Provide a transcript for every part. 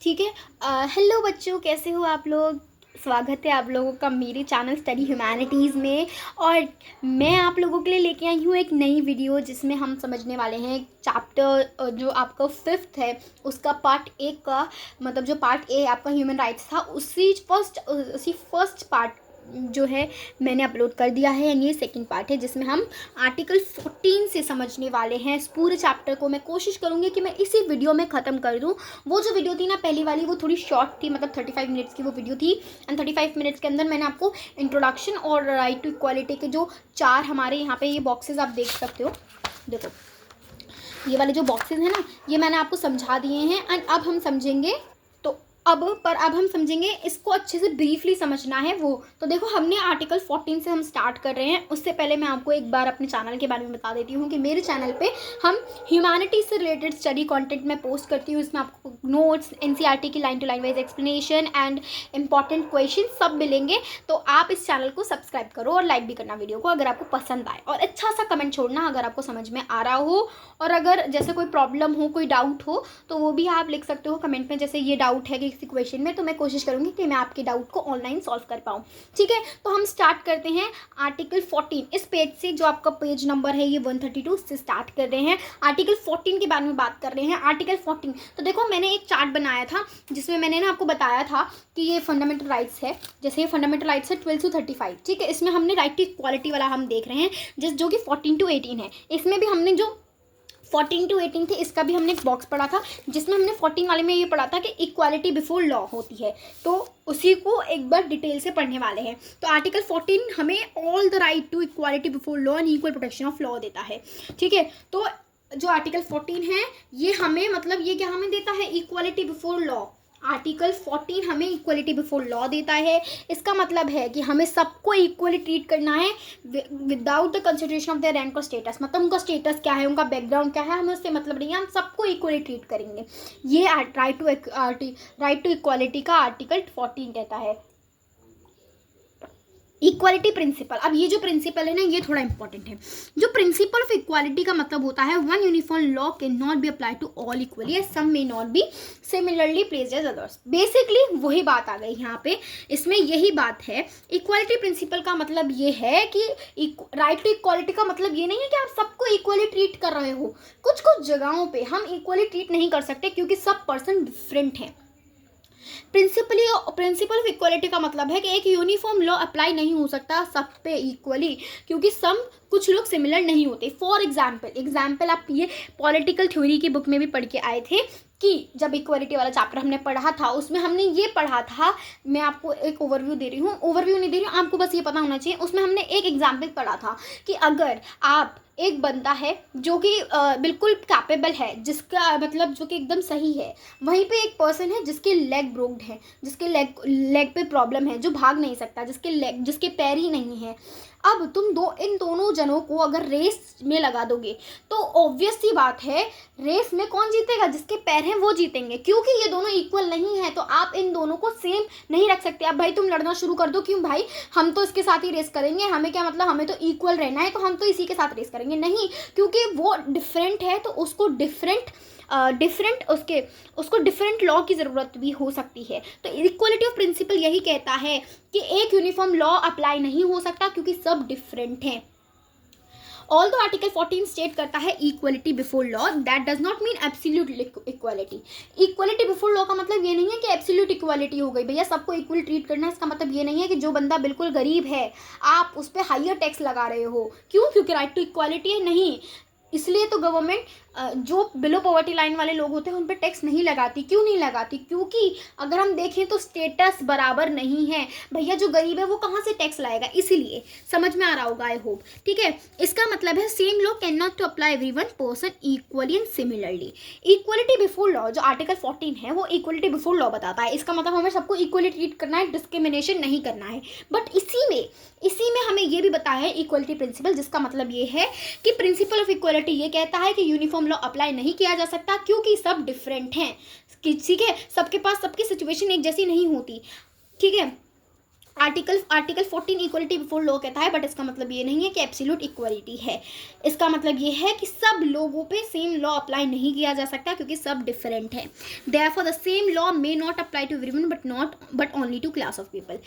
ठीक है। हेलो बच्चों, कैसे हो आप लोग। स्वागत है आप लोगों का मेरे चैनल स्टडी ह्यूमैनिटीज़ में। और मैं आप लोगों के लिए लेके आई हूँ एक नई वीडियो जिसमें हम समझने वाले हैं चैप्टर जो आपका 5th है उसका पार्ट 1 का, मतलब जो पार्ट ए आपका ह्यूमन राइट्स था उसी फर्स्ट पार्ट जो है मैंने अपलोड कर दिया है। एंड ये सेकंड पार्ट है जिसमें हम आर्टिकल 14 से समझने वाले हैं। इस पूरे चैप्टर को मैं कोशिश करूँगी कि मैं इसी वीडियो में ख़त्म कर दूँ। वो जो वीडियो थी ना पहली वाली, वो थोड़ी शॉर्ट थी, मतलब 35 मिनट्स की वो वीडियो थी। एंड 35 मिनट्स के अंदर मैंने आपको इंट्रोडक्शन और राइट टू इक्वालिटी के जो 4 हमारे यहाँ पे ये बॉक्सेस आप देख सकते हो। देखो ये वाले जो बॉक्सेस हैं ना, ये मैंने आपको समझा दिए हैं। एंड अब हम समझेंगे अब हम समझेंगे इसको अच्छे से ब्रीफली समझना है वो। तो देखो हमने आर्टिकल 14 से हम स्टार्ट कर रहे हैं। उससे पहले मैं आपको एक बार अपने चैनल के बारे में बता देती हूँ कि मेरे चैनल पे हम ह्यूमैनिटीज़ से रिलेटेड स्टडी कंटेंट मैं पोस्ट करती हूँ। इसमें आपको नोट्स, एनसीईआरटी की line to line wise explanation and important question सब मिलेंगे। तो आप इस चैनल को सब्सक्राइब करो और लाइक भी करना वीडियो को अगर आपको पसंद आए, और अच्छा सा कमेंट छोड़ना अगर आपको समझ में आ रहा हो। और अगर जैसे कोई प्रॉब्लम हो, कोई डाउट हो, तो वो भी आप लिख सकते हो कमेंट में। जैसे ये डाउट है कि किसी क्वेश्चन में, तो मैं कोशिश करूंगी कि मैं आपके डाउट को ऑनलाइन सॉल्व कर पाऊँ। ठीक है, तो हम स्टार्ट करते हैं आर्टिकल 14 इस पेज से। जो आपका पेज नंबर है ये 132 से स्टार्ट कर रहे हैं। आर्टिकल 14 के बारे में बात कर रहे हैं। आर्टिकल 14, तो देखो मैंने एक चार्ट बनाया था जिसमें मैंने ना आपको बताया था कि ये फंडामेंटल राइट्स है। जैसे ये फंडामेंटल राइट्स है 12 to 35। ठीक है, इसमें हमने राइट टू इक्वालिटी वाला हम देख रहे हैं जो कि 14 to 18 है। इसमें भी हमने जो 14 to 18 थे इसका भी हमने एक बॉक्स पढ़ा था जिसमें हमने 14 वाले में ये पढ़ा था कि इक्वालिटी बिफोर लॉ होती है। तो उसी को एक बार डिटेल से पढ़ने वाले हैं। तो आर्टिकल 14 हमें all the right to equality before law and equal protection of law देता है। ठीक है, तो जो आर्टिकल 14 है ये हमें, मतलब ये क्या हमें देता है, इक्वालिटी बिफोर लॉ। आर्टिकल 14 हमें इक्वलिटी बिफोर लॉ देता है। इसका मतलब है कि हमें सबको इक्वली ट्रीट करना है without the consideration of their rank और स्टेटस। मतलब उनका स्टेटस क्या है, उनका बैकग्राउंड क्या है, हमें उससे मतलब नहीं है, हम सबको इक्वली ट्रीट करेंगे। ये राइट टू इक्वालिटी का आर्टिकल 14 कहता है। इक्वालिटी प्रिंसिपल, अब ये जो प्रिंसिपल है ना ये थोड़ा इंपॉर्टेंट है। जो प्रिंसिपल ऑफ इक्वालिटी का मतलब होता है one uniform law can not be apply to all equally as some may not be similarly placed as others. Basically वही बात आ गई यहाँ पे, इसमें यही बात है। इक्वालिटी प्रिंसिपल का मतलब ये है कि राइट टू इक्वालिटी का मतलब ये नहीं है कि आप सबको इक्वली ट्रीट कर रहे हो। कुछ कुछ जगहों पे हम इक्वली ट्रीट नहीं कर सकते क्योंकि सब पर्सन डिफरेंट हैं। प्रिंसिपल ऑफ इक्वालिटी का मतलब है कि एक यूनिफॉर्म लॉ अप्लाई नहीं हो सकता सब पे इक्वली, क्योंकि कुछ लोग सिमिलर नहीं होते। फॉर एग्जाम्पल आप ये पॉलिटिकल थ्योरी की बुक में भी पढ़ के आए थे कि जब इक्वालिटी वाला चैप्टर हमने पढ़ा था उसमें हमने ये पढ़ा था। मैं आपको एक ओवरव्यू दे रही हूँ, ओवरव्यू नहीं दे रही हूँ, आपको बस ये पता होना चाहिए। उसमें हमने एक एग्जाम्पल पढ़ा था कि अगर आप एक बंदा है जो कि बिल्कुल कैपेबल है, जिसका मतलब जो कि एकदम सही है, वहीं पे एक पर्सन है जिसके लेग ब्रोक्ड है, जिसके लेग पे प्रॉब्लम है, जो भाग नहीं सकता, जिसके पैर ही नहीं है। अब तुम इन दोनों जनों को अगर रेस में लगा दोगे तो ऑब्वियस सी बात है रेस में कौन जीतेगा, जिसके पैर हैं वो जीतेंगे, क्योंकि ये दोनों इक्वल नहीं है। तो आप इन दोनों को सेम नहीं रख सकते। अब भाई तुम लड़ना शुरू कर दो, क्यों भाई, हम तो इसके साथ ही रेस करेंगे, हमें क्या मतलब, हमें तो इक्वल रहना है तो हम तो इसी के साथ रेस करेंगे। नहीं, क्योंकि वो डिफरेंट है तो उसको डिफरेंट लॉ की ज़रूरत भी हो सकती है। तो इक्वलिटी ऑफ प्रिंसिपल यही कहता है कि एक यूनिफॉर्म लॉ अप्लाई नहीं हो सकता क्योंकि सब डिफरेंट हैं। ऑल दो आर्टिकल 14 स्टेट करता है equality before law, that does not mean absolute equality. Equality before law का मतलब ये नहीं है कि एब्सोल्यूट इक्वालिटी हो गई, भैया सबको इक्वल ट्रीट करना है। इसका मतलब ये नहीं है कि जो बंदा बिल्कुल गरीब है आप उस पर हाइयर टैक्स लगा रहे हो। क्यों? क्योंकि राइट टू इक्वालिटी है। नहीं, इसलिए तो गवर्नमेंट जो बिलो पॉवर्टी लाइन वाले लोग होते हैं उन पर टैक्स नहीं लगाती। क्यों नहीं लगाती? क्योंकि अगर हम देखें तो स्टेटस बराबर नहीं है। भैया जो गरीब है वो कहाँ से टैक्स लाएगा? इसीलिए समझ में आ रहा होगा, आई होप। ठीक है, इसका मतलब है same law can not to apply everyone person equally and similarly. Equality before law जो आर्टिकल 14 है वो इक्वलिटी बिफोर लॉ बताता है। इसका मतलब हमें सबको इक्वली ट्रीट करना है, डिस्क्रिमिनेशन नहीं करना है। बट इसी में हमें ये भी बताया है इक्वलिटी प्रिंसिपल, जिसका मतलब ये है कि प्रिंसिपल ऑफ इक्वलिटी ये कहता है कि यूनिफॉर्म लॉ अप्लाई नहीं किया जा सकता क्योंकि सब डिफरेंट हैं। ठीक है, सबके पास सबकी सिचुएशन एक जैसी नहीं होती। ठीक है, आर्टिकल 14 इक्वलिटी बिफोर लॉ कहता है, बट इसका मतलब ये नहीं है कि एब्सोल्यूट इक्वलिटी है। इसका मतलब ये है कि सब लोगों पे सेम लॉ अप्लाई नहीं किया जा सकता, क्योंकि सब डिफरेंट है। Therefore the same law may not apply to everyone but only to class of people.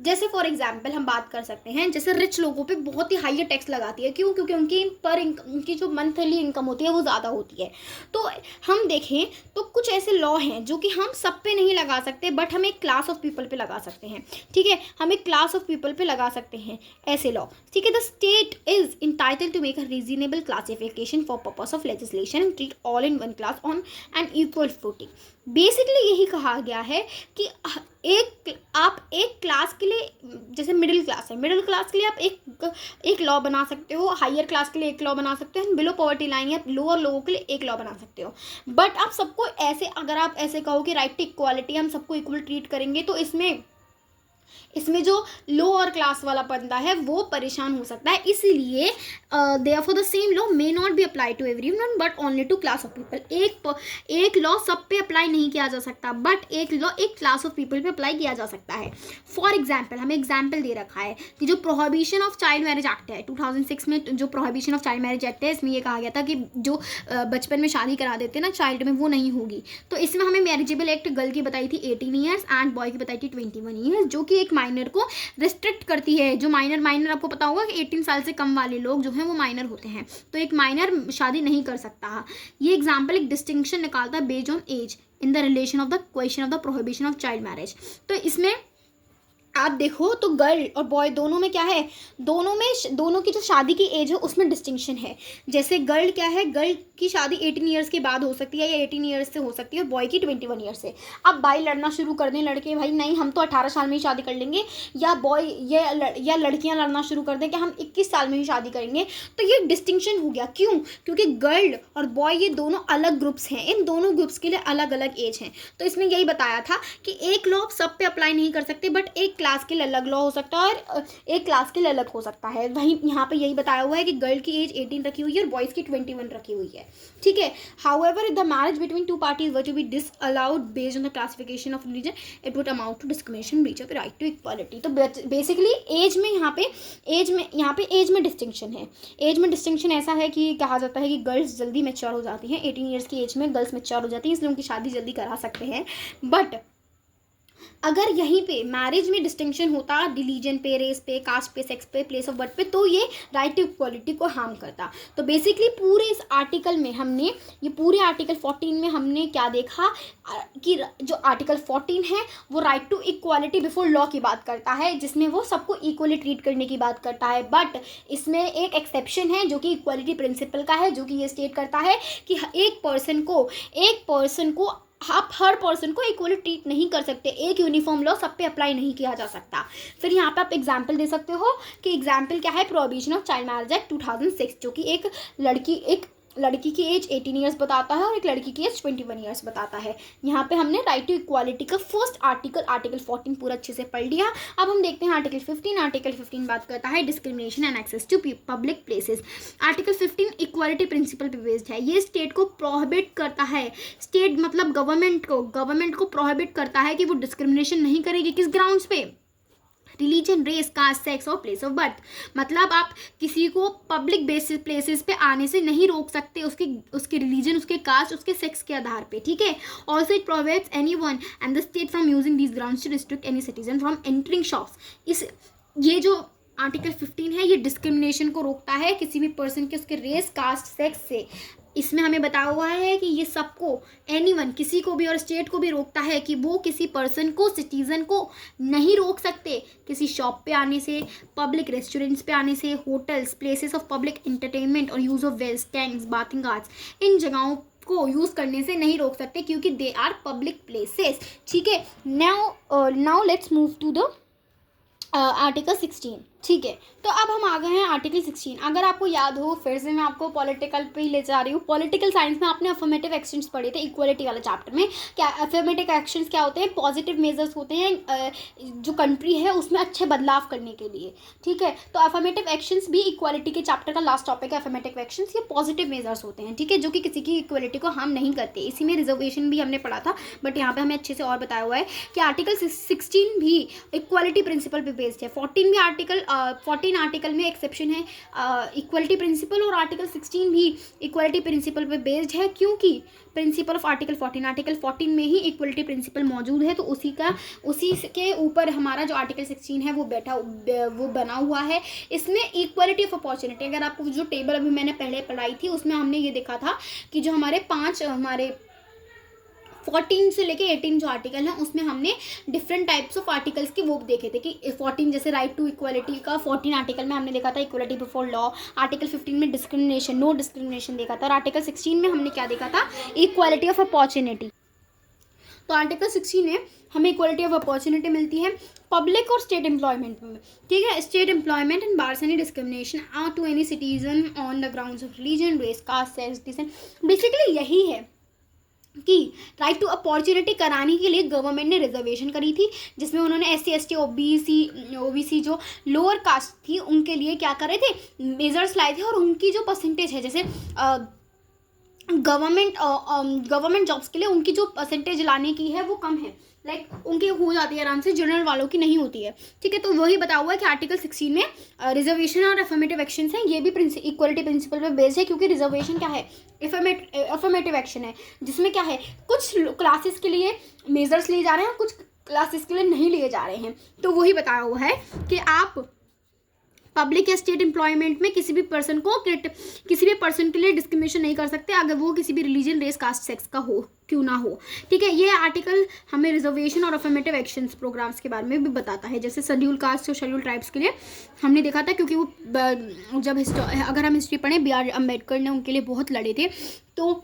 जैसे फॉर एग्जाम्पल हम बात कर सकते हैं, जैसे रिच लोगों पे बहुत ही हाई टैक्स लगाती है। क्यों? क्योंकि उनकी जो मंथली इनकम होती है वो ज़्यादा होती है। तो हम देखें तो कुछ ऐसे लॉ हैं जो कि हम सब पे नहीं लगा सकते, बट हम एक क्लास ऑफ पीपल पे लगा सकते हैं। ठीक है, हम एक क्लास ऑफ पीपल पे लगा सकते हैं ऐसे लॉ। ठीक है, the state is entitle to make a reasonable classification for purpose of legislation and treat all in one class on an equal footing. Basically यही कहा गया है कि आप एक क्लास के लिए, जैसे मिडिल क्लास है, मिडिल क्लास के लिए आप एक लॉ बना सकते हो, हायर क्लास के लिए एक लॉ बना सकते हो, बिलो पॉवर्टी लाइन या लोअर लोगों के लिए एक लॉ बना सकते हो। बट आप सबको ऐसे, अगर आप ऐसे कहो कि राइट टू इक्वालिटी, हम सबको इक्वल ट्रीट करेंगे, तो इसमें जो लोअर क्लास वाला बंदा है वो परेशान हो सकता है। इसीलिए therefore the same law may not be apply to everyone but only to class of people. एक लॉ सब पे अप्लाई नहीं किया जा सकता, बट एक लॉ एक क्लास ऑफ पीपल पे अप्लाई किया जा सकता है। फॉर एग्जाम्पल, हमें एग्जाम्पल दे रखा है कि जो prohibition of child marriage act है 2006 में, जो prohibition of child marriage act है, इसमें ये कहा गया था कि जो बचपन में शादी करा देते हैं ना चाइल्ड में, वो नहीं होगी। तो इसमें हमें मैरिजेबल एक्ट गर्ल की बताई थी 18 ईयर्स एंड बॉय की बताई थी 21 ईयर्स, जो कि एक माइनर को रिस्ट्रिक्ट करती है। जो माइनर आपको पता होगा कि 18 साल से कम वाले लोग जो हैं वो माइनर होते हैं, तो एक माइनर शादी नहीं कर सकता। ये एग्जाम्पल एक डिस्टिंक्शन निकालता है based on age in the relation of the question of the prohibition of child marriage. तो इसमें आप देखो तो गर्ल और बॉय दोनों में क्या है, दोनों की जो शादी की एज है उसमें डिस्टिंक्शन है। जैसे गर्ल क्या है, गर्ल की शादी 18 ईयर्स के बाद हो सकती है या 18 ईयर्स से हो सकती है, और बॉय की 21 ईयर्स से। अब भाई लड़ना शुरू कर दें लड़के, भाई नहीं हम तो 18 साल में ही शादी कर लेंगे, या बॉय या लड़कियां लड़ना शुरू कर दें कि हम 21 साल में ही शादी करेंगे, तो ये डिस्टिंक्शन हो गया। क्यों? क्योंकि गर्ल और बॉय ये दोनों अलग ग्रुप्स हैं, इन दोनों ग्रुप्स के लिए अलग अलग एज हैं। तो इसमें यही बताया था कि एक लॉ सब पे अप्लाई नहीं कर सकते, बट एक क्लास के लिए अलग लॉ हो सकता है और एक क्लास के लिए अलग हो सकता है। वहीं यहाँ पे यही बताया हुआ है कि गर्ल की एज 18 रखी हुई है और बॉयज़ की 21 रखी हुई है। ठीक है, however the marriage between two parties were to be disallowed based on the classification of religion, it would amount to discrimination, breach of right to equality. तो बेसिकली एज में डिस्टिंक्शन है। एज में डिस्टिंक्शन ऐसा है कि कहा जाता है कि गर्ल्स जल्दी मैच्योर हो जाती हैं, 18 ईयर्स की एज में गर्ल्स मैच्योर हो जाती हैं, इसलिए उनकी शादी जल्दी करा सकते हैं। बट अगर यहीं पे मैरिज में डिस्टिंक्शन होता रिलीजन पे, रेस पे, कास्ट पे, सेक्स पे, प्लेस ऑफ बर्थ पे, तो ये राइट टू इक्वालिटी को हार्म करता। तो बेसिकली पूरे इस आर्टिकल में पूरे आर्टिकल 14 में हमने क्या देखा कि जो आर्टिकल 14 है वो right to equality before law की बात करता है, जिसमें वो सबको इक्वली ट्रीट करने की बात करता है। बट इसमें एक एक्सेप्शन है जो कि इक्वालिटी प्रिंसिपल का है, जो कि ये स्टेट करता है कि एक पर्सन को आप हर पर्सन को इक्वली ट्रीट नहीं कर सकते, एक यूनिफॉर्म लॉ सब पे अप्लाई नहीं किया जा सकता। फिर यहाँ पे आप एग्जाम्पल दे सकते हो कि एग्जाम्पल क्या है, prohibition of child marriage act 2006, जो कि एक लड़की की एज 18 ईयर्स बताता है और एक लड़की की एज 21 ईयर्स बताता है। यहाँ पे हमने राइट टू इक्वालिटी का फर्स्ट आर्टिकल 14 पूरा अच्छे से पढ़ लिया। अब हम देखते हैं आर्टिकल 15 बात करता है discrimination and access to public places. Article 15 equality principle पे बेस्ड है। ये स्टेट को प्रोहिबिट करता है, स्टेट मतलब गवर्नमेंट को प्रोहिबिट करता है कि वो डिस्क्रिमिनेशन नहीं करेगी। किस ग्राउंड्स पे? रिलीजन, रेस, कास्ट, सेक्स और प्लेस ऑफ बर्थ। मतलब आप किसी को पब्लिक प्लेसेस पे आने से नहीं रोक सकते उसके रिलीजन, उसके कास्ट, उसके सेक्स के आधार पे। ठीक है, also it prohibits anyone and the state from using these grounds to restrict any citizen from entering shops. ये जो आर्टिकल 15 है ये डिस्क्रिमिनेशन को रोकता है किसी भी पर्सन के उसके रेस, कास्ट, सेक्स से। इसमें हमें बताया हुआ है कि ये सबको, एनीवन, किसी को भी और स्टेट को भी रोकता है कि वो किसी पर्सन को, सिटीज़न को नहीं रोक सकते किसी शॉप पे आने से, पब्लिक रेस्टोरेंट्स पे आने से, hotels, places of public entertainment और use of wells, tanks, bathing arts, इन जगहों को यूज़ करने से नहीं रोक सकते क्योंकि दे आर पब्लिक प्लेसेस। ठीक है, now let's move to the article 16। ठीक है, तो अब हम आ गए हैं आर्टिकल 16। अगर आपको याद हो, फिर से मैं आपको पॉलिटिकल पे ही ले जा रही हूँ। पॉलिटिकल साइंस में आपने अफर्मेटिव एक्शंस पढ़े थे इक्वलिटी वाले चैप्टर में। क्या अफर्मेटिव एक्शंस क्या होते हैं? पॉजिटिव मेजर्स होते हैं जो कंट्री है उसमें अच्छे बदलाव करने के लिए। ठीक है, तो अफर्मेटिव एक्शंस भी इक्वालिटी के चैप्टर का लास्ट टॉपिक है। अफर्मेटिव एक्शंस ये पॉजिटिव मेजर्स होते हैं, ठीक है, जो कि किसी की इक्वलिटी को हार्म नहीं करते। इसी में रिजर्वेशन भी हमने पढ़ा था, बट यहाँ पे हमें अच्छे से और बताया हुआ है कि आर्टिकल 16 भी इक्वालिटी प्रिंसिपल पे बेस्ड है। 14 आर्टिकल में एक्सेप्शन है इक्वलिटी प्रिंसिपल, और आर्टिकल 16 भी इक्वलिटी प्रिंसिपल पे बेस्ड है, क्योंकि प्रिंसिपल ऑफ आर्टिकल 14 में ही इक्वलिटी प्रिंसिपल मौजूद है। तो उसी के ऊपर हमारा जो आर्टिकल 16 है वो बना हुआ है। इसमें इक्वलिटी ऑफ अपॉर्चुनिटी, अगर आपको जो टेबल अभी मैंने पहले पढ़ाई थी उसमें हमने ये देखा था कि जो हमारे 14 से लेके 18 जो आर्टिकल हैं उसमें हमने डिफरेंट टाइप्स ऑफ आर्टिकल्स के वो देखे थे कि 14 जैसे राइट टू इक्वलिटी का 14 आर्टिकल में हमने देखा था इक्वलिटी बिफोर लॉ। आर्टिकल 15 में डिस्क्रिमिनेशन, नो डिस्क्रिमिनेशन देखा था, और आर्टिकल 16 में हमने क्या देखा था? Equality of opportunity. तो आर्टिकल 16 में हमें इक्वलिटी ऑफ अपॉर्चुनिटी मिलती है पब्लिक और स्टेट एम्प्लॉयमेंट में। ठीक है, state employment and bars any discrimination to any citizen on the grounds of religion, race, caste, sex, descent. Basically यही है कि राइट टू अपॉर्चुनिटी कराने के लिए गवर्नमेंट ने रिजर्वेशन करी थी, जिसमें उन्होंने SC, ST, OBC जो लोअर कास्ट थी उनके लिए क्या करे थे? मेजर्स लाए थे, और उनकी जो परसेंटेज है, जैसे गवर्नमेंट जॉब्स के लिए उनकी जो परसेंटेज लाने की है वो कम है, लाइक उनकी हो जाती है आराम से, जनरल वालों की नहीं होती है। ठीक है, तो वही बता हुआ है कि आर्टिकल 16 में रिजर्वेशन और अफर्मेटिव एक्शंस हैं, ये भी इक्वलिटी प्रिंसिपल पे बेस्ड है, क्योंकि रिजर्वेशन क्या है? अफर्मेटिव एक्शन है, जिसमें क्या है? कुछ क्लासेस के लिए मेजर्स लिए जा रहे हैं, कुछ क्लासेस के लिए नहीं लिए जा रहे हैं। तो वही बताया हुआ है कि आप पब्लिक या स्टेट एम्प्लॉयमेंट में किसी भी पर्सन के लिए डिस्क्रिमिनेशन नहीं कर सकते, अगर वो किसी भी रिलीजन, रेस, कास्ट, सेक्स का हो क्यों ना हो। ठीक है, ये आर्टिकल हमें रिजर्वेशन और अफर्मेटिव एक्शंस प्रोग्राम्स के बारे में भी बताता है। जैसे शेड्यूल कास्ट और शेड्यूल ट्राइब्स के लिए हमने देखा था, क्योंकि वो जब अगर हम हिस्ट्री पढ़ें, BR अम्बेडकर ने उनके लिए बहुत लड़े थे, तो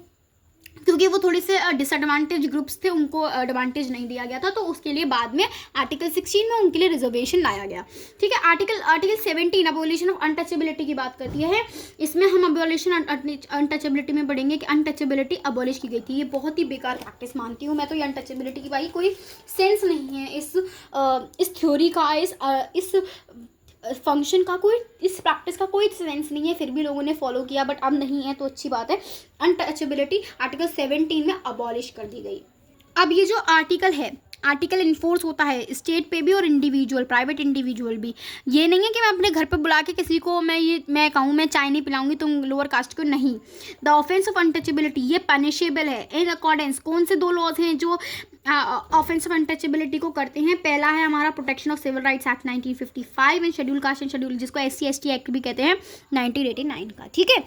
क्योंकि वो थोड़े से डिसएडवांटेज ग्रुप्स थे, उनको एडवांटेज नहीं दिया गया था, तो उसके लिए बाद में आर्टिकल 16 में उनके लिए रिजर्वेशन लाया गया। ठीक है, आर्टिकल 17 अबोलिशन ऑफ अनटचेबिलिटी की बात करती है। इसमें हम अबोलिशन अनटचेबिलिटी में पढ़ेंगे कि अनटचेबिलिटी अबोलिश की गई थी। ये बहुत ही बेकार प्रैक्टिस मानती हूँ मैं तो, ये अनटचेबिलिटी की भाई कोई सेंस नहीं है इस थ्योरी का, इस फंक्शन का, कोई इस प्रैक्टिस का कोई सेंस नहीं है, फिर भी लोगों ने फॉलो किया, बट अब नहीं है तो अच्छी बात है। अनटचेबिलिटी आर्टिकल 17 में अबॉलिश कर दी गई। अब ये जो आर्टिकल है, आर्टिकल इन्फोर्स होता है स्टेट पे भी और इंडिविजुअल, प्राइवेट इंडिविजुअल भी। ये नहीं है कि मैं अपने घर पे बुला के किसी को मैं कहूँ मैं चाय नहीं पिलाऊंगी तुम लोअर कास्ट को, नहीं। द ऑफेंस ऑफ अनटचेबिलिटी ये पनिशेबल है इन अकॉर्डेंस। कौन से 2 लॉज हैं जो ऑफेंस ऑफ अनटचेबिलिटी को करते हैं? पहला है हमारा protection of civil rights act 1955 and schedule caste and schedule, जिसको SC, ST एक्ट भी कहते हैं, 1989 का। ठीक है,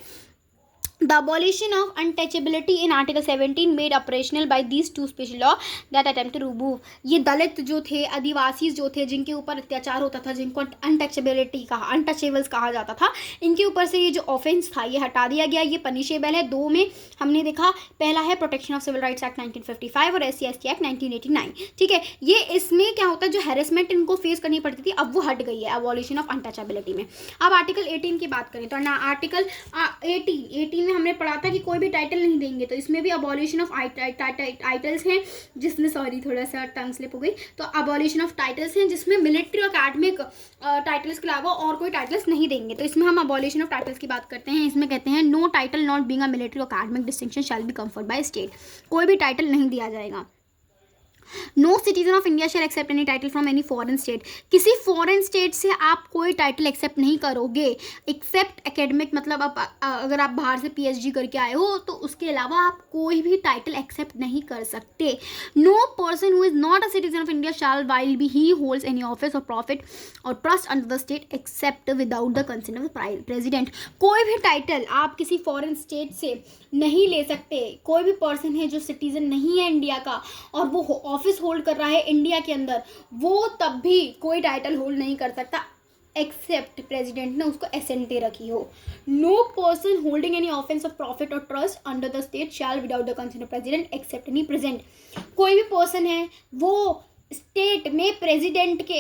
The abolition of untouchability in Article 17 made operational by these 2 special law that attempt to remove। ये दलित जो थे, आदिवासी जो थे, जिनके ऊपर अत्याचार होता था, जिनको अनटचेबल्स कहा जाता था, इनके ऊपर से ये जो ऑफेंस था ये हटा दिया गया। ये पनिशेबल है। 2 में हमने देखा, पहला है protection of civil rights act 1955 और SC, ST एक्ट 1989। ठीक है, ये इसमें क्या होता है, जो हैरेसमेंट इनको फेस करनी पड़ती थी अब वो हट गई है अबॉलिशन ऑफ अनटचेबिलिटी में। अब आर्टिकल 18 की बात करें तो ना, आर्टिकल 18 में हमने पढ़ा था कि कोई भी टाइटल नहीं देंगे, तो इसमें भी अबॉलिशन ऑफ टाइटल्स हैं, जिसमें सॉरी थोड़ा सा टंग स्लिप हो गई, तो अबॉलिशन ऑफ टाइटल्स हैं जिसमें मिलिट्री और अकेडमिक टाइटल्स के अलावा और कोई टाइटल्स नहीं देंगे। तो इसमें हम अबॉलिशन ऑफ टाइटल्स की बात करते हैं। इसमें कहते हैं no title not being a military और academic distinction shall be conferred by state. कोई भी टाइटल नहीं दिया जाएगा। No citizen of India shall accept any title from any foreign state. किसी फॉरेन स्टेट से आप कोई टाइटल एक्सेप्ट नहीं करोगे एक्सेप्ट एकेडमिक, मतलब अगर आप बाहर से PhD करके आए हो तो उसके अलावा आप कोई भी टाइटल एक्सेप्ट नहीं कर सकते। No person who is not a citizen of India shall while be he holds any office or profit और trust under the state except without the consent of the president. कोई भी title आप किसी foreign state से नहीं ले सकते। कोई भी पर्सन है जो सिटीजन नहीं है इंडिया का और वो ऑफिस होल्ड कर रहा है इंडिया के अंदर, वो तब भी कोई टाइटल होल्ड नहीं कर सकता एक्सेप्ट प्रेसिडेंट ने उसको एसेंट दे रखी हो। No person holding any offence of profit और trust under the state shall without the consent of president accept any present. कोई भी पर्सन है वो स्टेट में प्रेसिडेंट के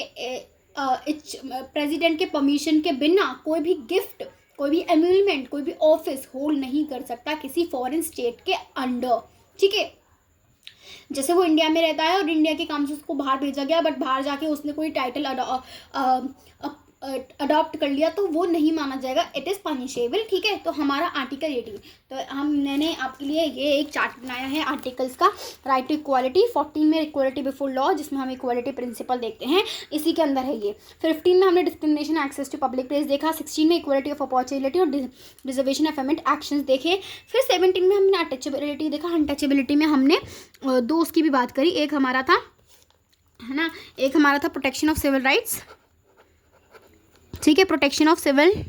प्रेसिडेंट के परमिशन के बिना कोई भी गिफ्ट, कोई भी एम्यूलमेंट, कोई भी ऑफिस होल्ड नहीं कर सकता किसी फॉरेन स्टेट के अंडर, ठीक है। जैसे वो इंडिया में रहता है और इंडिया के काम से उसको बाहर भेजा गया, बट बाहर जाके उसने कोई टाइटल अडॉप्ट कर लिया तो वो नहीं माना जाएगा, इट इज़ पनिशेबल, ठीक है। तो मैंने आर्टिकल 18, तो मैंने आपके लिए ये एक चार्ट बनाया है आर्टिकल्स का। राइट टू इक्वालिटी, 14 में इक्वालिटी बिफोर लॉ, जिसमें हम इक्वालिटी प्रिंसिपल देखते हैं, इसी के अंदर है ये। 15 में हमने discrimination access to public place देखा। 16 में इक्वालिटी ऑफ अपॉर्चुनिटी और रिजर्वेशन ऑफ पेमेंट एक्शंस देखे। फिर 17 में हमने अटचेबिलिटी देखा। अनटचेबिलिटी में हमने दो उसकी भी बात करी। एक हमारा था, है ना, एक हमारा था प्रोटेक्शन ऑफ सिविल राइट्स, ठीक है, protection of civil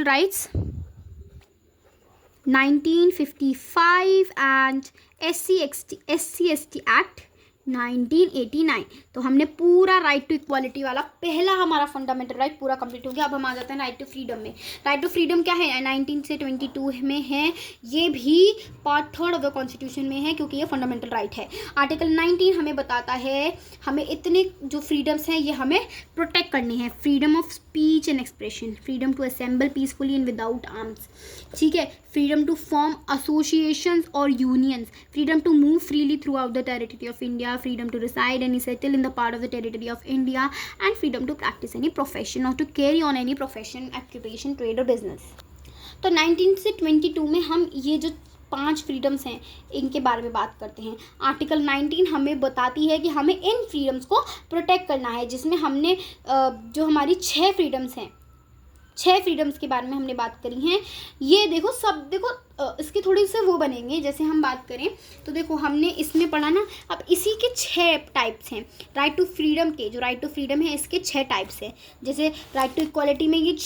rights 1955 and SC ST act 1989। तो हमने पूरा राइट टू इक्वालिटी वाला पहला हमारा फंडामेंटल राइट पूरा कंप्लीट हो गया। अब हम आ जाते हैं राइट टू फ्रीडम में। राइट टू फ्रीडम क्या है, 19 से 22 में है, ये भी पार्ट 3 ऑफ द कॉन्स्टिट्यूशन में है, क्योंकि ये फंडामेंटल राइट है। आर्टिकल 19 हमें बताता है हमें इतने जो फ्रीडम्स हैं ये हमें प्रोटेक्ट करनी है। Freedom of speech and expression, freedom to assemble peacefully and without arms, ठीक है, फ्रीडम टू फॉर्म एसोसिएशंस और unions, freedom to move freely throughout the territory of India, freedom to reside and settle in the part of the territory of India, and freedom to practice any profession or to carry on any profession, occupation, trade or business। तो 19 से 22 में हम ये जो 5 freedoms हैं इनके बारे में बात करते हैं। आर्टिकल 19 हमें बताती है कि हमें इन फ्रीडम्स को प्रोटेक्ट करना है, जिसमें हमने जो हमारी 6 फ्रीडम्स हैं, 6 फ्रीडम्स के बारे में हमने बात करी हैं। ये देखो सब, देखो इसके थोड़ी से वो बनेंगे। जैसे हम बात करें तो देखो हमने इसमें पढ़ा ना, अब इसी के 6 टाइप्स हैं। राइट टू फ्रीडम के जो राइट टू फ्रीडम है इसके 6 टाइप्स हैं। जैसे राइट टू इक्वालिटी में ये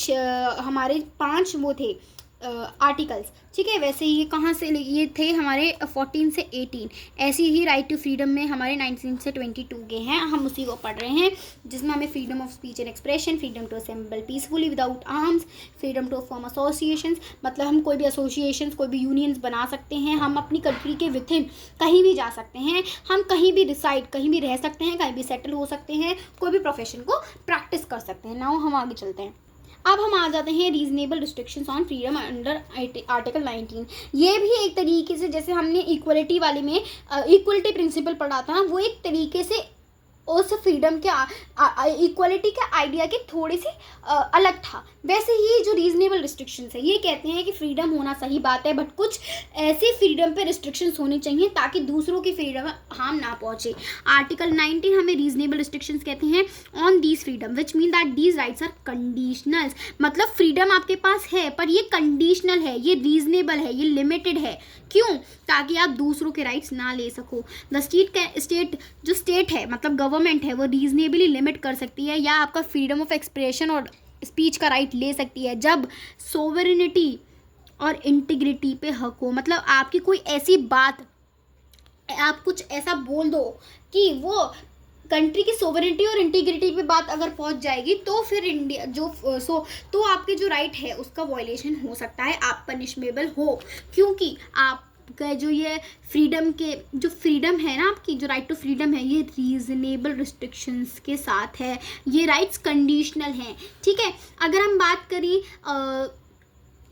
हमारे 5 वो थे आर्टिकल्स, ठीक है। वैसे ये कहाँ से ये थे हमारे 14 से 18। ऐसे ही राइट टू फ्रीडम में हमारे 19 से 22 के हैं, हम उसी को पढ़ रहे हैं, जिसमें हमें freedom of speech and expression, freedom to assemble peacefully without arms, freedom to form associations, मतलब हम कोई भी एसोसिएशंस, कोई भी यूनियंस बना सकते हैं, हम अपनी कंट्री के विद इन कहीं भी जा सकते हैं, हम कहीं भी रिसाइड, कहीं भी रह सकते हैं, कहीं भी सेटल हो सकते हैं, कोई भी प्रोफेशन को प्रैक्टिस कर सकते हैं। नाउ हम आगे चलते हैं। अब हम आ जाते हैं reasonable restrictions on freedom under article 19। ये भी एक तरीके से, जैसे हमने इक्वलिटी वाले में इक्वलिटी प्रिंसिपल पढ़ा था, वो एक तरीके से उस फ्रीडम के इक्वलिटी के आइडिया के थोड़ी सी अलग था। वैसे ही जो रीजनेबल रिस्ट्रिक्शंस है ये कहते हैं कि फ्रीडम होना सही बात है, बट कुछ ऐसी फ्रीडम पे रिस्ट्रिक्शंस होनी चाहिए ताकि दूसरों की फ्रीडम में हार्म ना पहुंचे। आर्टिकल 19 हमें रीजनेबल रिस्ट्रिक्शंस कहते हैं on these freedom which mean that these rights are conditional. मतलब फ्रीडम आपके पास है पर ये कंडीशनल है, ये रीजनेबल है, ये लिमिटेड है। क्यों? ताकि आप दूसरों के राइट्स ना ले सको। द स्टेट जो स्टेट है मतलब गवर्नमेंट है वो रीजनेबली लिमिट कर सकती है या आपका फ्रीडम ऑफ एक्सप्रेशन और स्पीच का राइट ले सकती है जब सोवरेनिटी और इंटीग्रिटी पे हक हो। मतलब आपकी कोई ऐसी बात, आप कुछ ऐसा बोल दो कि वो कंट्री की सोवरेनिटी और इंटीग्रिटी पे बात अगर पहुंच जाएगी तो फिर इंडिया तो आपके जो राइट है उसका वायलेशन हो सकता है, आप पनिशमेबल हो। क्योंकि आपका जो ये फ्रीडम है ना, आपकी जो राइट टू फ्रीडम है ये रीजनेबल रिस्ट्रिक्शंस के साथ है, ये राइट्स कंडीशनल हैं। ठीक है, अगर हम बात करें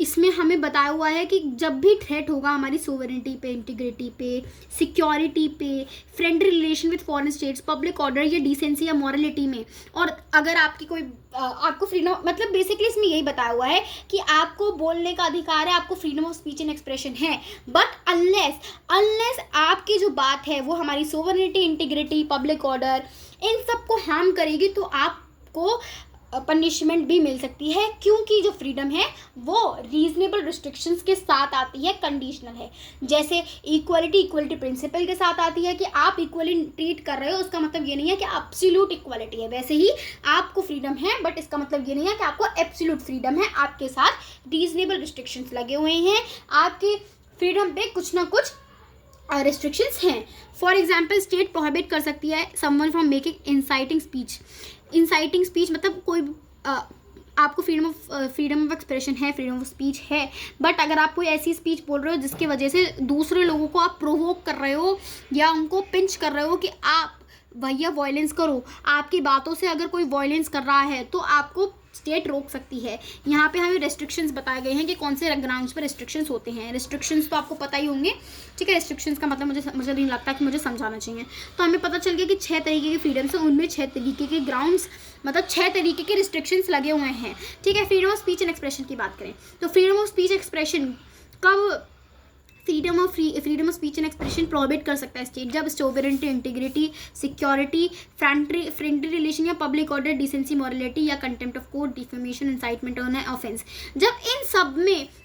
इसमें हमें बताया हुआ है कि जब भी थ्रेट होगा हमारी सोवरेनिटी पे, इंटीग्रिटी पे, सिक्योरिटी पे, friendly relation with foreign states, public order या डिसेंसी या मॉरलिटी में, और अगर आपकी कोई आपको फ्रीडम, मतलब बेसिकली इसमें यही बताया हुआ है कि आपको बोलने का अधिकार है, आपको freedom of speech and expression है, बट अनलेस आपकी जो बात है वो हमारी sovereignty, integrity, public order in सबको हार्म करेगी तो आपको पनिशमेंट भी मिल सकती है। क्योंकि जो फ्रीडम है वो रीजनेबल रिस्ट्रिक्शंस के साथ आती है, कंडीशनल है। जैसे इक्वलिटी प्रिंसिपल के साथ आती है कि आप इक्वली ट्रीट कर रहे हो, उसका मतलब ये नहीं है कि एब्सोल्यूट इक्वलिटी है। वैसे ही आपको फ्रीडम है बट इसका मतलब ये नहीं है कि आपको एब्सोल्यूट फ्रीडम है, आपके साथ रीजनेबल रिस्ट्रिक्शंस लगे हुए हैं, आपके फ्रीडम पे कुछ ना कुछ रिस्ट्रिक्शंस हैं। फॉर एग्जाम्पल स्टेट प्रोहिबिट कर सकती है someone from making inciting speech. मतलब कोई आपको फ्रीडम ऑफ एक्सप्रेशन है, फ्रीडम ऑफ स्पीच है, बट अगर आप कोई ऐसी स्पीच बोल रहे हो जिसके वजह से दूसरे लोगों को आप प्रोवोक कर रहे हो या उनको पिंच कर रहे हो कि आप भैया वायलेंस करो, आपकी बातों से अगर कोई वायलेंस कर रहा है तो आपको स्टेट रोक सकती है। यहाँ पे हमें रेस्ट्रिक्शंस बताए गए हैं कि कौन से ग्राउंड्स पर रेस्ट्रिक्शंस होते हैं। रेस्ट्रिक्शंस तो आपको पता ही होंगे, ठीक है। रेस्ट्रिक्शंस का मतलब मुझे नहीं लगता कि मुझे समझाना चाहिए। तो हमें पता चल गया कि 6 तरीके के फ्रीडम्स हैं, उनमें 6 तरीके के ग्राउंड्स मतलब 6 तरीके के रिस्ट्रिक्शंस लगे हुए हैं, ठीक है। Freedom of speech and expression की बात करें तो फ्रीडम ऑफ स्पीच एक्सप्रेशन कब freedom of speech and expression prohibit कर सकता है स्टेट, जब sovereignty, integrity, security, friendly relation या पब्लिक ऑर्डर, डिसेंसी, मॉरलिटी या contempt of court, defamation, incitement on offence, जब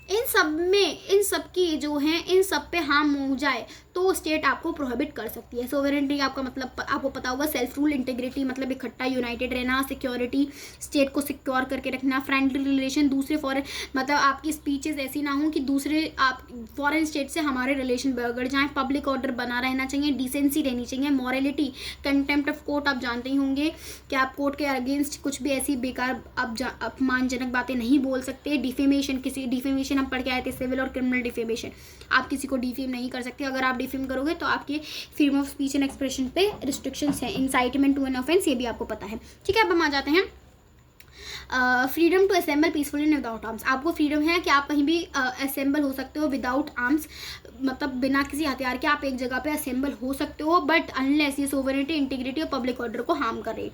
इन सब की जो है इन सब पे हार्म हो जाए तो स्टेट आपको प्रोहिबिट कर सकती है। सोवरेनिटी आपका मतलब आपको पता होगा सेल्फ रूल, इंटीग्रिटी मतलब इकट्ठा यूनाइटेड रहना, सिक्योरिटी स्टेट को सिक्योर करके रखना, फ्रेंडली रिलेशन दूसरे फॉरेन मतलब आपकी स्पीचेस ऐसी ना हो कि दूसरे आप फॉरेन स्टेट से हमारे रिलेशन बिगड़ जाएं, पब्लिक ऑर्डर बना रहना चाहिए, डिसेंसी रहनी चाहिए, मॉरलिटी, कंटेम्प्ट ऑफ कोर्ट आप जानते ही होंगे कि आप कोर्ट के अगेंस्ट कुछ भी ऐसी बेकार अपमानजनक बातें नहीं बोल सकते। डिफेमेशन, किसी डिफेमेशन हम पढ़ के आए थे, सिविल और क्रिमिनल डिफेमेशन, आप किसी को डिफेम नहीं कर सकते। अगर आप डिफेम करोगे तो आपके freedom of speech and expression पे रिस्ट्रिक्शंस हैं। इंसाइटमेंट टू एन ऑफेंस ये भी आपको पता है, ठीक है। अब हम आ जाते हैं freedom to assemble peacefully and without arms. आपको फ्रीडम है कि आप कहीं भी असेंबल हो सकते हो विदाउट आर्म्स, मतलब बिना किसी हथियार के आप एक जगह पे असेंबल हो सकते हो, बट अनलेस ये सोवरेनिटी, इंटीग्रिटी और पब्लिक ऑर्डर को हार्म करे।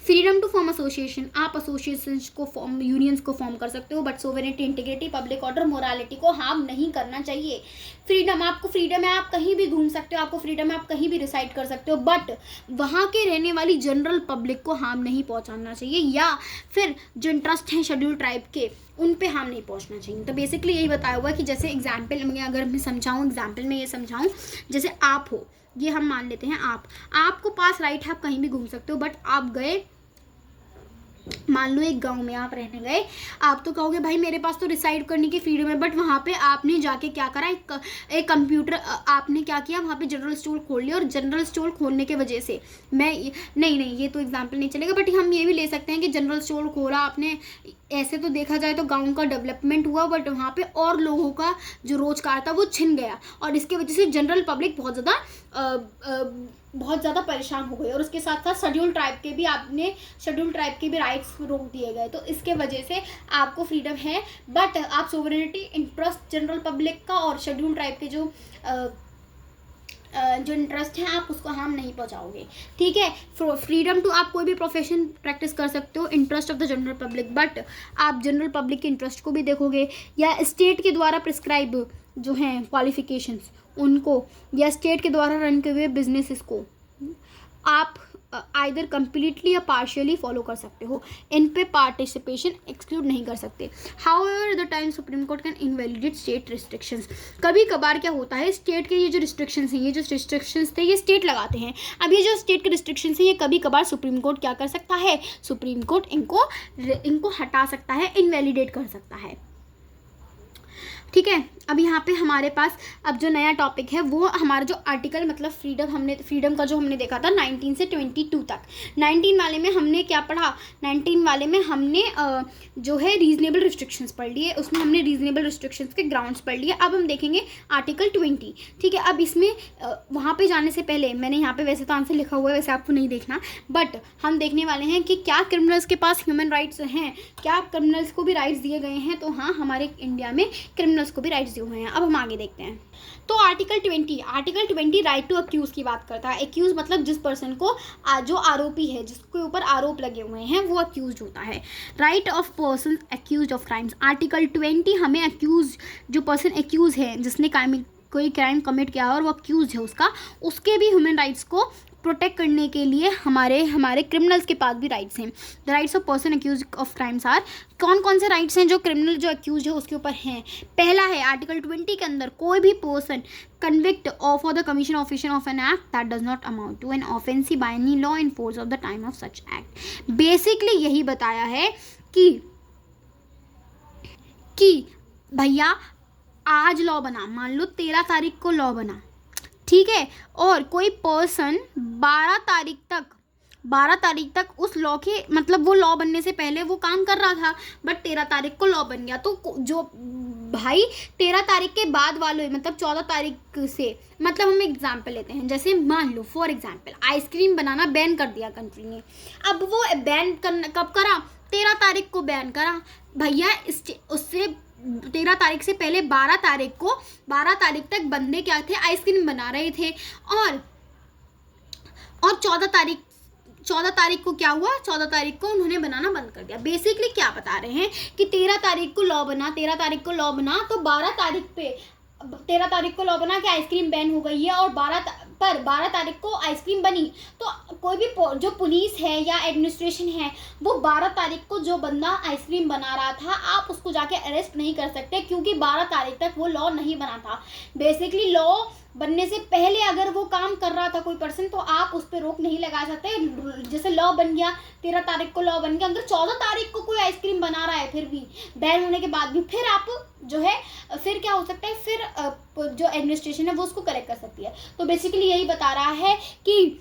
फ्रीडम टू फॉर्म एसोसिएशन, आप एसोसिएशन को फॉर्म, यूनियंस को फॉर्म कर सकते हो, but sovereignty, integrity, public order, morality को हार्म नहीं करना चाहिए। फ्रीडम, आपको फ्रीडम है आप कहीं भी घूम सकते हो, आपको फ्रीडम है आप कहीं भी रिसाइड कर सकते हो, बट वहाँ के रहने वाली जनरल पब्लिक को हार्म नहीं पहुँचाना चाहिए, या फिर जो इंटरेस्ट हैं शेड्यूल ट्राइब के उन पे हार्म नहीं पहुंचना चाहिए। तो बेसिकली यही बताया हुआ है कि जैसे एग्जाम्पल में अगर मैं समझाऊँ, एग्जाम्पल में ये समझाऊँ, जैसे आप हो, ये हम मान लेते हैं आपको पास राइट है, आप कहीं भी घूम सकते हो, बट आप गए मान लो एक गांव में आप रहने गए, आप तो कहोगे भाई मेरे पास तो रिसाइड करने की फ्रीडम है, बट वहाँ पे आपने जाके क्या करा, एक कंप्यूटर आपने क्या किया, वहाँ पे जनरल स्टोर खोल लिया, और जनरल स्टोर खोलने के वजह से नहीं ये तो एग्जांपल नहीं चलेगा, बट हम ये भी ले सकते हैं कि जनरल स्टोर खोला आपने, ऐसे तो देखा जाए तो गांव का डेवलपमेंट हुआ, बट वहाँ पे और लोगों का जो रोजगार था वो छिन गया, और इसके वजह से जनरल पब्लिक बहुत ज़्यादा परेशान हो गए, और उसके साथ साथ शेड्यूल ट्राइब के भी राइट्स रोक दिए गए। तो इसके वजह से आपको फ्रीडम है, बट आप सोवरेनिटी, इंटरेस्ट जनरल पब्लिक का और शेड्यूल ट्राइब के जो इंटरेस्ट है आप उसको हार्म नहीं पहुंचाओगे, ठीक है। फ्रीडम टू, आप कोई भी प्रोफेशन प्रैक्टिस कर सकते हो, interest of the general public, but आप जनरल पब्लिक के इंटरेस्ट को भी देखोगे, या स्टेट के द्वारा प्रिस्क्राइब जो हैं क्वालिफिकेशंस उनको, या स्टेट के द्वारा रन किए हुए बिजनेसेस को आप आइदर कम्प्लीटली या पार्शियली फॉलो कर सकते हो, इन पे पार्टिसिपेशन एक्सक्लूड नहीं कर सकते। However the time supreme court can invalidate state restrictions, कभी कभार क्या होता है स्टेट के ये जो रिस्ट्रिक्शंस हैं, ये जो रिस्ट्रिक्शंस थे ये स्टेट लगाते हैं, अब ये जो स्टेट के रिस्ट्रिक्शंस हैं ये कभी कभार सुप्रीम कोर्ट क्या कर सकता है, सुप्रीम कोर्ट इनको हटा सकता है, इनवैलिडेट कर सकता है, ठीक है। अब यहाँ पे हमारे पास अब जो नया टॉपिक है वो हमारा जो आर्टिकल मतलब फ्रीडम का जो हमने देखा था 19 से 22 तक। 19 वाले में हमने क्या पढ़ा, 19 वाले में हमने जो है रीजनेबल रिस्ट्रिक्शंस पढ़ लिए, उसमें हमने रीजनेबल रिस्ट्रिक्शंस के ग्राउंड्स पढ़ लिए। अब हम देखेंगे आर्टिकल 20, ठीक है। अब इसमें वहाँ पे जाने से पहले मैंने यहाँ पे वैसे तो आंसर लिखा हुआ है, वैसे आपको नहीं देखना, बट हम देखने वाले हैं कि क्या क्रिमिनल्स के पास ह्यूमन राइट्स हैं, क्या क्रिमिनल्स को भी राइट्स दिए गए हैं। तो हाँ, हमारे इंडिया में क्रिमिनल्स को भी राइट्स हुए हैं। अब हम आगे देखते हैं। तो आर्टिकल 20 राइट टू अक्यूज की बात करता है। अक्यूज मतलब जिस पर्सन को जो आरोपी है, जिसके ऊपर आरोप लगे हुए हैं, वो अक्यूज होता है। Right of person accuse of crimes, article 20 हमें अक्यूज, जो पर्सन अक्यूज है, जिसने कोई क्राइम कमिट किया और वो अक्यूज है उसके भी ह्यूमन राइट्स को प्रोटेक्ट करने के लिए हमारे क्रिमिनल्स के पास भी राइट्स हैं। The rights of person accuse of crimes are, कौन कौन से राइट्स हैं जो क्रिमिनल जो अक्यूज है उसके ऊपर हैं। पहला है आर्टिकल 20 के अंदर, कोई भी person convict for the commission of an act that does not amount to an offence by any law in force of the time of such act. Basically यही बताया है कि भैया आज लॉ बना, मान लो 13 तारीख को लॉ बना, ठीक है, और कोई पर्सन 12 तारीख तक उस लॉ के मतलब वो लॉ बनने से पहले वो काम कर रहा था, बट 13 तारीख को लॉ बन गया, तो जो भाई 13 तारीख के बाद वालों, मतलब 14 तारीख से, मतलब हम एग्जाम्पल लेते हैं, जैसे मान लो फॉर एग्जाम्पल आइसक्रीम बनाना बैन कर दिया कंट्री ने। अब वो बैन कब करा? 13 तारीख को बैन करा भैया। उससे 13 तारीख से पहले 12 तारीख तक बंदे क्या थे? आइसक्रीम बना रहे थे। और 14 तारीख को क्या हुआ? 14 तारीख को उन्होंने बनाना बंद कर दिया। बेसिकली क्या बता रहे हैं कि 13 तारीख को लॉ बना, तो 13 तारीख को लॉ बना कि आइसक्रीम बैन हो गई है, और 12 तारीख को आइसक्रीम बनी। तो कोई भी जो पुलिस है या एडमिनिस्ट्रेशन है, वो 12 तारीख को जो बंदा आइसक्रीम बना रहा था, आप उसको जाके अरेस्ट नहीं कर सकते, क्योंकि 12 तारीख तक वो लॉ नहीं बना था। बेसिकली लॉ बनने से पहले अगर वो काम कर रहा था कोई पर्सन, तो आप उस पर रोक नहीं लगा सकते। जैसे लॉ बन गया, 13 तारीख को लॉ बन गया, अगर 14 तारीख को कोई आइसक्रीम बना रहा है, फिर भी बैन होने के बाद भी, फिर आप जो है, फिर क्या हो सकता है, फिर जो एडमिनिस्ट्रेशन है वो उसको करेक्ट कर सकती है। तो बेसिकली यही बता रहा है कि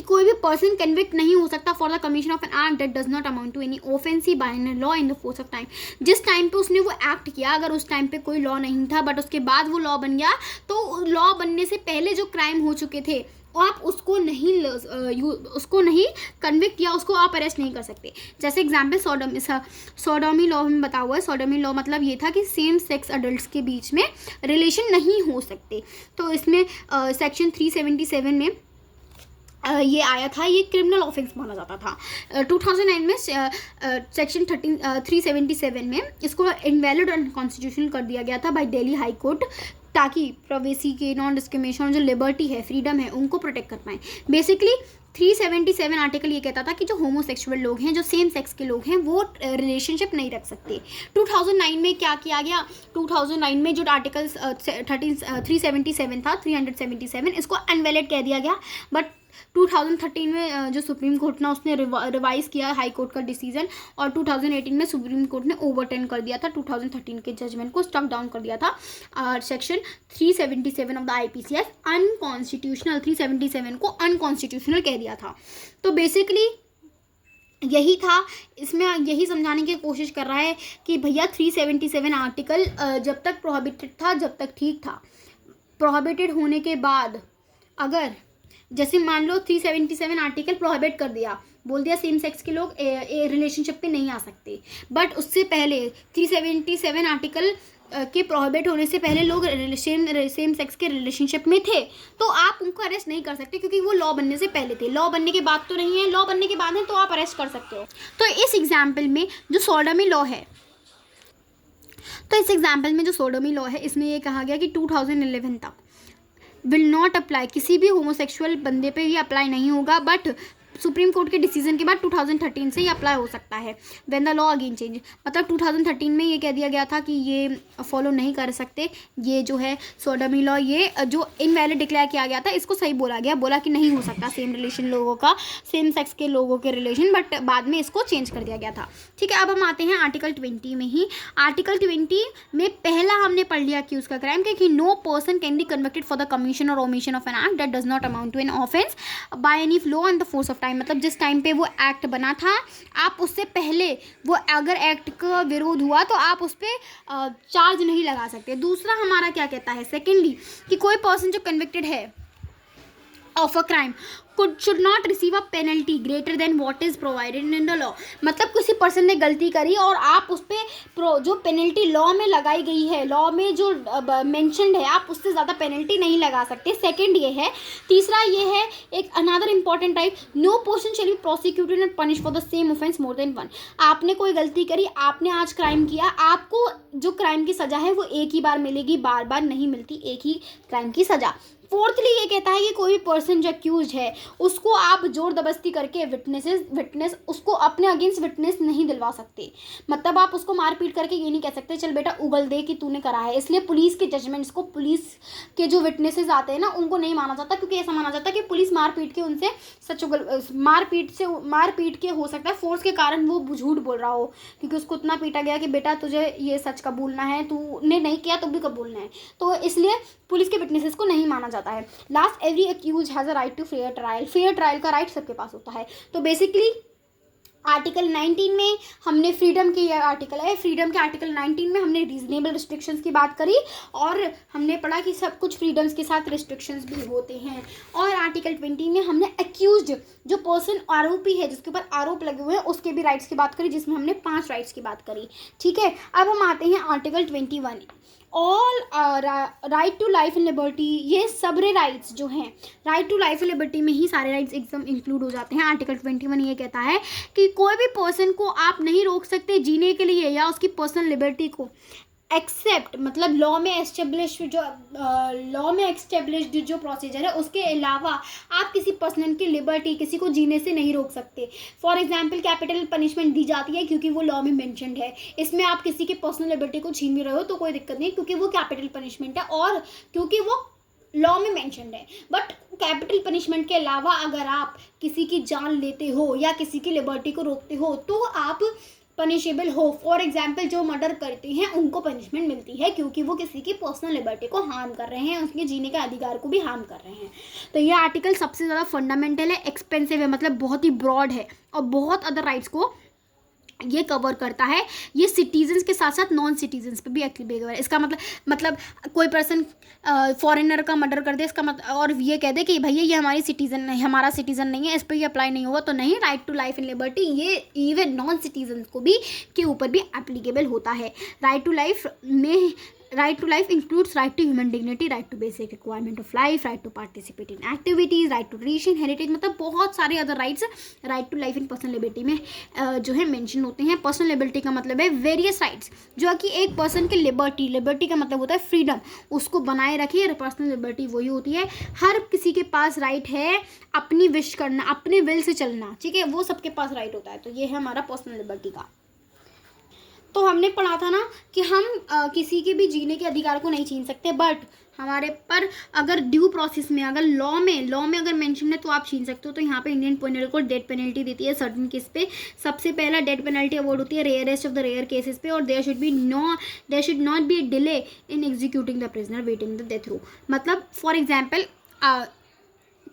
कोई भी पर्सन कन्विक्ट नहीं हो सकता for the commission of an act that does not amount to any offensive by an law in the course of time. जिस टाइम पे उसने वो एक्ट किया, अगर उस टाइम पे कोई लॉ नहीं था बट उसके बाद वो लॉ बन गया, तो लॉ बनने से पहले जो क्राइम हो चुके थे, आप उसको नहीं कन्विक्ट या उसको आप अरेस्ट नहीं कर सकते। जैसे एग्जाम्पल सोडोमी लॉ में बता हुआ है। सोडोमी लॉ मतलब ये था कि सेम सेक्स अडल्ट के बीच में रिलेशन नहीं हो सकते। तो इसमें सेक्शन 377 में ये आया था, ये क्रिमिनल ऑफेंस माना जाता था। 2009 में सेक्शन 377 में इसको इनवैलिड और अनकॉन्स्टिट्यूशनल कर दिया गया था बाय दिल्ली हाई कोर्ट, ताकि प्राइवेसी के, नॉन डिस्क्रिमिनेशन, जो लिबर्टी है, फ्रीडम है, उनको प्रोटेक्ट कर पाएँ। बेसिकली 377 आर्टिकल ये कहता था कि जो होमोसेक्सुअल लोग हैं, जो सेम सेक्स के लोग हैं, वो रिलेशनशिप नहीं रख सकते। 2009 में क्या किया गया? 2009 में जो आर्टिकल 377 इसको अनवैलिड कह दिया गया। बट 2013 में जो सुप्रीम कोर्ट ना, उसने रिवाइज किया हाई कोर्ट का डिसीजन, और 2018 में सुप्रीम कोर्ट ने ओवरटर्न कर दिया था 2013 के जजमेंट को, स्टक डाउन कर दिया था। Section 377 of the IPC unconstitutional, 377 को अनकॉन्स्टिट्यूशनल कह दिया था। तो बेसिकली यही था, इसमें यही समझाने की कोशिश कर रहा है कि भैया 377 आर्टिकल जब तक प्रोहिबिटेड था, जब तक ठीक था। प्रोहिबिटेड होने के बाद, अगर जैसे मान लो 377 आर्टिकल प्रोहिबिट कर दिया, बोल दिया सेम सेक्स के लोग रिलेशनशिप पे नहीं आ सकते, बट उससे पहले 377 आर्टिकल के प्रोहिबिट होने से पहले लोग सेम सेक्स के रिलेशनशिप में थे, तो आप उनको अरेस्ट नहीं कर सकते, क्योंकि वो लॉ बनने से पहले थे। लॉ बनने के बाद तो नहीं है, लॉ बनने के बाद है तो आप अरेस्ट कर सकते हो। तो इस एग्जाम्पल में जो सोडोमी लॉ है, इसमें ये कहा गया कि 2011 तक विल नॉट अप्लाई, किसी भी होमोसेक्सुअल बंदे पे ये अप्लाई नहीं होगा, बट सुप्रीम कोर्ट के डिसीजन के बाद 2013 से ये अप्लाई हो सकता है। When the law again change, मतलब 2013 में ये कह दिया गया था कि ये फॉलो नहीं कर सकते, ये जो है सोडोमी लॉ, ये जो इनवैलिड डिक्लेयर किया गया था, इसको सही बोला कि नहीं हो सकता सेम रिलेशन लोगों का, सेम सेक्स के लोगों के रिलेशन, बट बाद में इसको चेंज कर दिया गया था। ठीक है, अब हम आते हैं आर्टिकल 20 में ही। आर्टिकल 20 में पहला हमने पढ़ लिया कि उसका क्राइम क्या, कि no person can be convicted for the commission और omission of an act that does not amount to an offence by any law in the force of time. मतलब जिस टाइम पे वो एक्ट बना था, आप उससे पहले वो अगर एक्ट का विरोध हुआ तो आप उस पर चार्ज नहीं लगा सकते। दूसरा हमारा क्या कहता है, सेकेंडली, कि कोई पर्सन जो कन्विक्टेड है of a crime should not receive a penalty greater than what is provided in the law. मतलब किसी पर्सन ने गलती करी और आप उस पर जो पेनल्टी लॉ में लगाई गई है, लॉ में जो मेंशन्ड है, आप उससे ज़्यादा पेनल्टी नहीं लगा सकते। सेकंड ये है। तीसरा ये है एक another important type, no person shall be prosecuted and punish for the same offence more than one. आपने कोई गलती करी, आपने आज क्राइम किया, आपको जो क्राइम की सज़ा है वो एक ही बार मिलेगी, बार बार नहीं मिलती एक ही क्राइम की सज़ा। फोर्थली ये कहता है कि कोई भी पर्सन जो अक्यूज है उसको आप जोर दबस्ती करके विटनेस उसको अपने अगेंस्ट विटनेस नहीं दिलवा सकते। मतलब आप उसको मारपीट करके ये नहीं कह सकते चल बेटा उगल दे कि तूने करा है। इसलिए पुलिस के जजमेंट्स को, पुलिस के जो विटनेसेस आते हैं ना, उनको नहीं माना जाता, क्योंकि ऐसा माना जाता है कि पुलिस मारपीट के उनसे मारपीट के हो सकता है फोर्स के कारण वो झूठ बोल रहा हो, क्योंकि उसको इतना पीटा गया कि बेटा तुझे ये सच कबूलना है, तूने नहीं किया तो भी कबूलना है। तो इसलिए पुलिस के विटनेसेस को नहीं माना जाता है। Last, every accuse has a right to fair trial. Fair trial का राइट सबके पास होता है। तो बेसिकली आर्टिकल 19 में हमने फ्रीडम की, आर्टिकल है फ्रीडम के, आर्टिकल 19 में हमने रीजनेबल रिस्ट्रिक्शंस की बात करी और हमने पढ़ा कि सब कुछ फ्रीडम्स के साथ रिस्ट्रिक्शंस भी होते हैं। और आर्टिकल 20 में हमने एक्यूज्ड, जो पर्सन आरोपी है, जिसके ऊपर आरोप लगे हुए हैं, उसके भी राइट्स की बात करी, जिसमें हमने 5 राइट्स की बात करी। ठीक है, अब हम आते हैं article 21, all right to life and liberty. ये सबरे राइट्स जो हैं, right to life and liberty में ही सारे राइट्स एकदम इंक्लूड हो जाते हैं। आर्टिकल 21 ये कहता है कि कोई भी पर्सन को आप नहीं रोक सकते जीने के लिए या उसकी पर्सनल लिबर्टी को, एक्सेप्ट मतलब लॉ में एस्टेब्लिश्ड जो प्रोसीजर है उसके अलावा आप किसी पर्सन की लिबर्टी, किसी को जीने से नहीं रोक सकते। फॉर एग्जांपल कैपिटल पनिशमेंट दी जाती है क्योंकि वो लॉ में मेंशन्ड है, इसमें आप किसी की पर्सनल लिबर्टी को छीन भी रहे हो तो कोई दिक्कत नहीं, क्योंकि वो कैपिटल पनिशमेंट है और क्योंकि वो लॉ में मेंशन्ड है। बट कैपिटल पनिशमेंट के अलावा अगर आप किसी की जान लेते हो या किसी की लिबर्टी को रोकते हो तो आप पनिशेबल हो। फॉर एग्जाम्पल जो मर्डर करते हैं उनको पनिशमेंट मिलती है क्योंकि वो किसी की पर्सनल लिबर्टी को हार्म कर रहे हैं, उसके जीने के अधिकार को भी हार्म कर रहे हैं। तो ये आर्टिकल सबसे ज़्यादा फंडामेंटल है, एक्सपेंसिव है, मतलब बहुत ही ब्रॉड है और बहुत अदर राइट्स को ये कवर करता है। ये सिटीजन्स के साथ साथ नॉन सिटीजन्स पे भी एप्लीकेबल है। इसका मतलब कोई पर्सन फॉरेनर का मर्डर कर दे, इसका मतलब और ये कह दे कि भैया ये हमारी सिटीजन नहीं, हमारा सिटीजन नहीं है, इस पर ये अप्लाई नहीं होगा, तो नहीं, right to life and liberty ये इवन नॉन सिटीजन्स को भी के ऊपर भी एप्लीकेबल होता है। Right to life includes right to human dignity, right to basic requirement of life, right to participate in activities, right to tradition heritage, मतलब बहुत सारे other rights right to life in personal liberty में जो है mention होते हैं। Personal liberty का मतलब है वेरियस राइट्स जो कि एक पर्सन के लिबर्टी का मतलब होता है फ्रीडम, उसको बनाए रखिए। पर्सनल लिबर्टी वही होती है, हर किसी के पास राइट है अपनी विश करना, अपने विल से चलना, ठीक है, वो सबके पास राइट होता है। तो ये है हमारा पर्सनल लिबर्टी का। तो हमने पढ़ा था ना कि हम किसी के भी जीने के अधिकार को नहीं छीन सकते, बट हमारे पर अगर ड्यू प्रोसेस में, अगर लॉ में अगर मेंशन है तो आप छीन सकते हो। तो यहाँ पे Indian penal code death penalty देती है सर्टेन केस पे। सबसे पहला डेथ पेनल्टी अवॉर्ड होती है rarest of the rare cases पे, और there should not be delay in executing the prisoner waiting the death row. मतलब फॉर एग्जाम्पल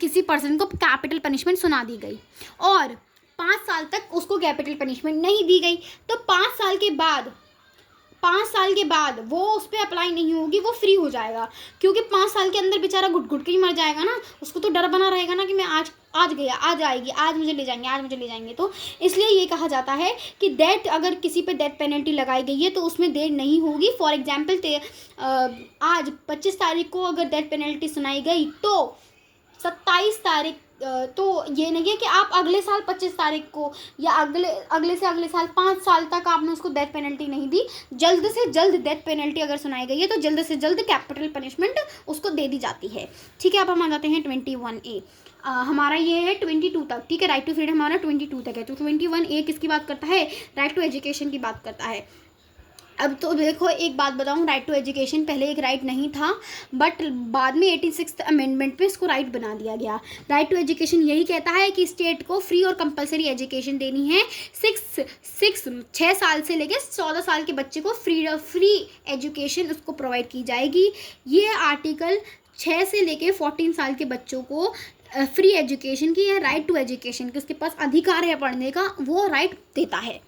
किसी पर्सन को कैपिटल पनिशमेंट सुना दी गई और 5 साल तक उसको कैपिटल पनिशमेंट नहीं दी गई, तो 5 साल के बाद वो उस पर अप्लाई नहीं होगी, वो फ्री हो जाएगा, क्योंकि 5 साल के अंदर बेचारा घुट के ही मर जाएगा ना, उसको तो डर बना रहेगा ना कि मैं आज गया, आज आएगी, आज मुझे ले जाएंगे। तो इसलिए ये कहा जाता है कि डेथ, अगर किसी पे डेथ पेनल्टी लगाई गई है तो उसमें देर नहीं होगी। फॉर एग्जाम्पल आज 25 तारीख को अगर डेथ पेनल्टी सुनाई गई तो 27 तारीख, तो ये नहीं है कि आप अगले साल 25 तारीख को या अगले साल 5 साल तक आपने उसको डेथ पेनल्टी नहीं दी। जल्द से जल्द डेथ पेनल्टी अगर सुनाई गई है तो जल्द से जल्द कैपिटल पनिशमेंट उसको दे दी जाती है। ठीक है, अब हम आ जाते हैं 21A। हमारा ये है 22 तक, ठीक है, राइट टू फ्रीडम हमारा 22 तक है। तो 21A किसकी बात करता है? राइट टू एजुकेशन की बात करता है। अब तो देखो एक बात बताऊं, राइट टू एजुकेशन पहले एक राइट नहीं था, बट बाद में 86th अमेंडमेंट में इसको राइट बना दिया गया। राइट टू एजुकेशन यही कहता है कि स्टेट को फ्री और कंपलसरी एजुकेशन देनी है। 6 साल से लेकर 14 साल के बच्चे को फ्री एजुकेशन उसको प्रोवाइड की जाएगी। ये आर्टिकल 6 से लेकर 14 साल के बच्चों को फ्री एजुकेशन की या राइट टू एजुकेशन की उसके पास अधिकार है पढ़ने का, वो राइट देता है।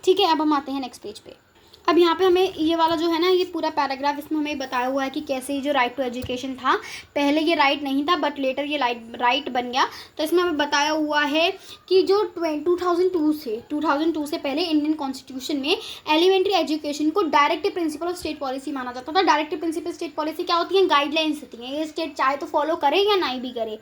ठीक है, अब हम आते हैं नेक्स्ट पेज पे। अब यहाँ पे हमें ये वाला जो है ना, ये पूरा पैराग्राफ इसमें हमें बताया हुआ है कि कैसे ये जो राइट टू एजुकेशन था, पहले ये राइट नहीं था बट लेटर ये राइट बन गया। तो इसमें हमें बताया हुआ है कि जो 2002 से पहले इंडियन कॉन्स्टिट्यूशन में एलिमेंट्री एजुकेशन को directive principle of state policy माना जाता था। डायरेक्टिव प्रिंसिपल स्टेट पॉलिसी क्या होती है? गाइडलाइंस होती हैं, ये स्टेट चाहे तो फॉलो करे या नहीं भी करे।